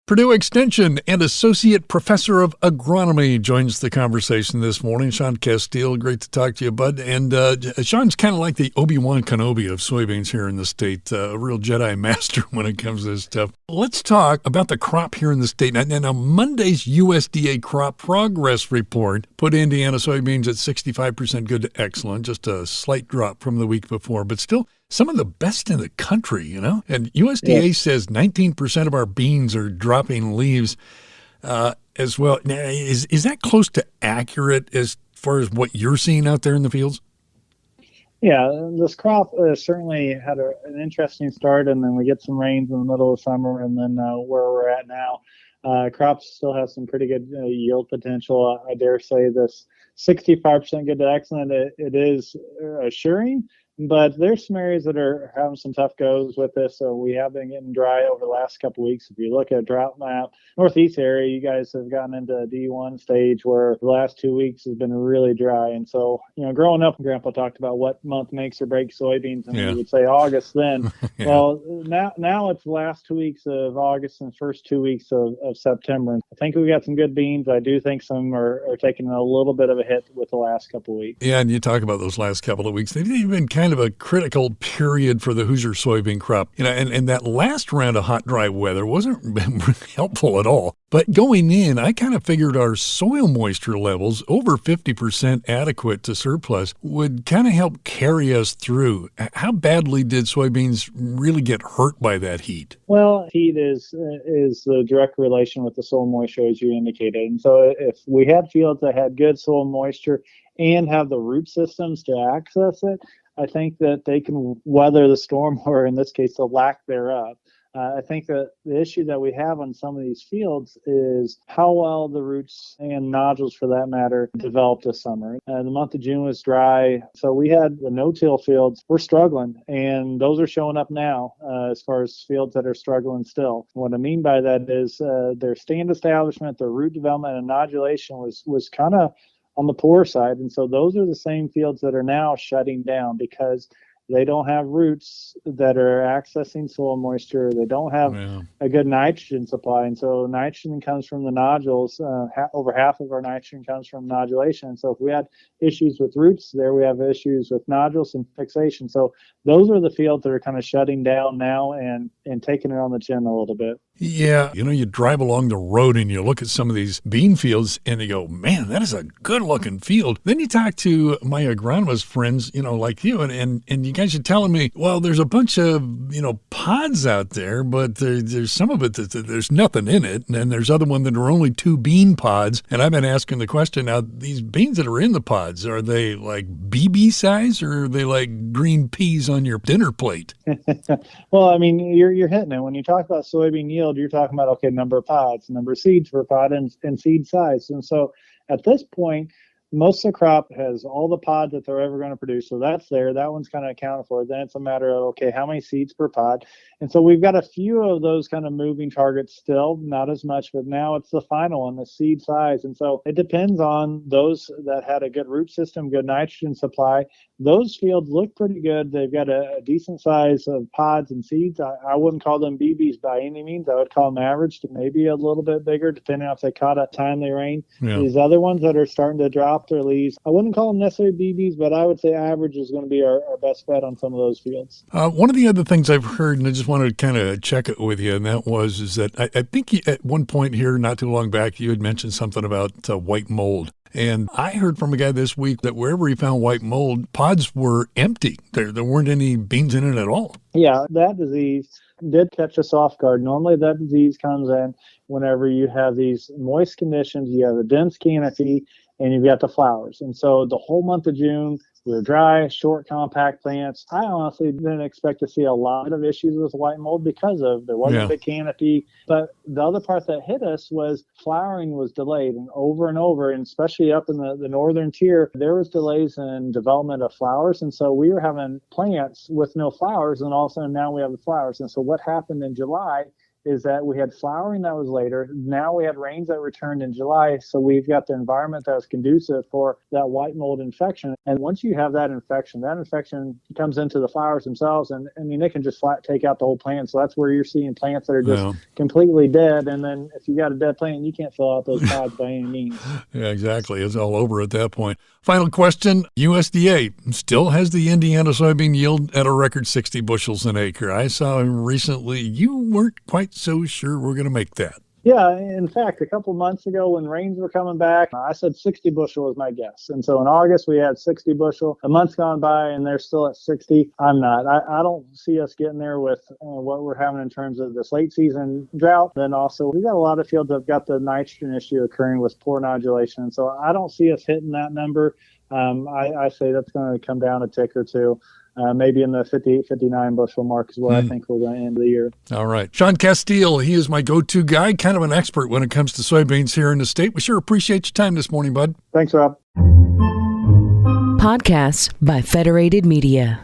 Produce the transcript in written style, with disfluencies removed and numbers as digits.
Purdue Extension and Associate Professor of Agronomy joins the conversation this morning. Shaun Casteel, great to talk to you, bud. And Shaun's kind of like the Obi-Wan Kenobi of soybeans here in the state, a real Jedi master when it comes to this stuff. Let's talk about the crop here in the state. Now Monday's USDA crop progress report put Indiana soybeans at 65% good to excellent, just a slight drop from the week before, but still some of the best in the country, And USDA says 19% of our beans are dropping leaves as well. Now, is that close to accurate as far as what you're seeing out there in the fields? Yeah, this crop certainly had an interesting start, and then we get some rains in the middle of summer, and then where we're at now, crops still have some pretty good yield potential. I dare say this 65% good to excellent, it is assuring. But there's some areas that are having some tough goes with this. So we have been getting dry over the last couple of weeks. If you look at a drought map, Northeast area, you guys have gotten into a D1 stage where the last 2 weeks has been really dry. And so, growing up, Grandpa talked about what month makes or breaks soybeans, and we would say August then. Yeah. Well, now it's the last 2 weeks of August and first 2 weeks of September. And I think we got some good beans. I do think some are taking a little bit of a hit with the last couple of weeks. Yeah, and you talk about those last couple of weeks. They've been kind of a critical period for the Hoosier soybean crop. And that last round of hot, dry weather wasn't helpful at all. But going in, I kind of figured our soil moisture levels, over 50% adequate to surplus, would kind of help carry us through. How badly did soybeans really get hurt by that heat? Well, heat is the direct relation with the soil moisture, as you indicated. And so if we had fields that had good soil moisture and have the root systems to access it, I think that they can weather the storm, or in this case, the lack thereof. I think that the issue that we have on some of these fields is how well the roots and nodules, for that matter, developed this summer. The month of June was dry, so we had the no-till fields. We're struggling, and those are showing up now as far as fields that are struggling still. What I mean by that is their stand establishment, their root development, and nodulation was kind of on the poor side. And so those are the same fields that are now shutting down because they don't have roots that are accessing soil moisture. They don't have a good nitrogen supply. And so nitrogen comes from the nodules. Over half of our nitrogen comes from nodulation. So if we had issues with roots there, we have issues with nodules and fixation. So those are the fields that are kind of shutting down now and taking it on the chin a little bit. Yeah. You drive along the road and you look at some of these bean fields and you go, man, that is a good looking field. Then you talk to my agronomist friends, like you, and you guys are telling me, well, there's a bunch of, pods out there, but there's some of it that there's nothing in it. And then there's other one that are only 2 bean pods. And I've been asking the question now, these beans that are in the pods, are they like BB size or are they like green peas on your dinner plate? Well, I mean, you're hitting it. When you talk about soybean yield, you're talking about, number of pods, number of seeds per pod, and seed size. And so at this point, most of the crop has all the pods that they're ever going to produce. So that's there. That one's kind of accounted for. Then it's a matter of, how many seeds per pod? And so we've got a few of those kind of moving targets still, not as much, but now it's the final one, the seed size. And so it depends on those that had a good root system, good nitrogen supply. Those fields look pretty good. They've got a decent size of pods and seeds. I wouldn't call them BBs by any means. I would call them average to maybe a little bit bigger, depending on if they caught a timely rain. Yeah. These other ones that are starting to drop their leaves, I wouldn't call them necessarily BBs, but I would say average is going to be our best bet on some of those fields. One of the other things I've heard, and I just wanted to kind of check it with you, and that is that I think at one point here, not too long back, you had mentioned something about white mold. And I heard from a guy this week that wherever he found white mold, pods were empty. There weren't any beans in it at all. Yeah, that disease did catch us off guard. Normally that disease comes in whenever you have these moist conditions, you have a dense canopy, and you've got the flowers. And so the whole month of June, we were dry, short, compact plants. I honestly didn't expect to see a lot of issues with white mold because there wasn't a big canopy. But the other part that hit us was flowering was delayed and over, and especially up in the northern tier, there was delays in development of flowers. And so we were having plants with no flowers, and all of a sudden now we have the flowers. And so what happened in July is that we had flowering that was later. Now we had rains that returned in July, so we've got the environment that was conducive for that white mold infection. And once you have that infection comes into the flowers themselves, and I mean, it can just flat take out the whole plant. So that's where you're seeing plants that are just completely dead. And then if you got a dead plant, you can't fill out those pods by any means. Yeah, exactly. It's all over at that point. Final question. USDA still has the Indiana soybean yield at a record 60 bushels an acre. I saw recently you weren't quite so sure we're going to make that. Yeah, in fact, a couple months ago when rains were coming back, I said 60 bushel was my guess. And so in August, we had 60 bushel. A month's gone by and they're still at 60. I'm not. I don't see us getting there with what we're having in terms of this late season drought. Then also, we got a lot of fields that have got the nitrogen issue occurring with poor nodulation. And so I don't see us hitting that number. I say that's going to come down a tick or two. Maybe in the 58, 59 bushel mark is where I think we're going to end the year. All right. Shaun Casteel, he is my go-to guy, kind of an expert when it comes to soybeans here in the state. We sure appreciate your time this morning, bud. Thanks, Rob. Podcasts by Federated Media.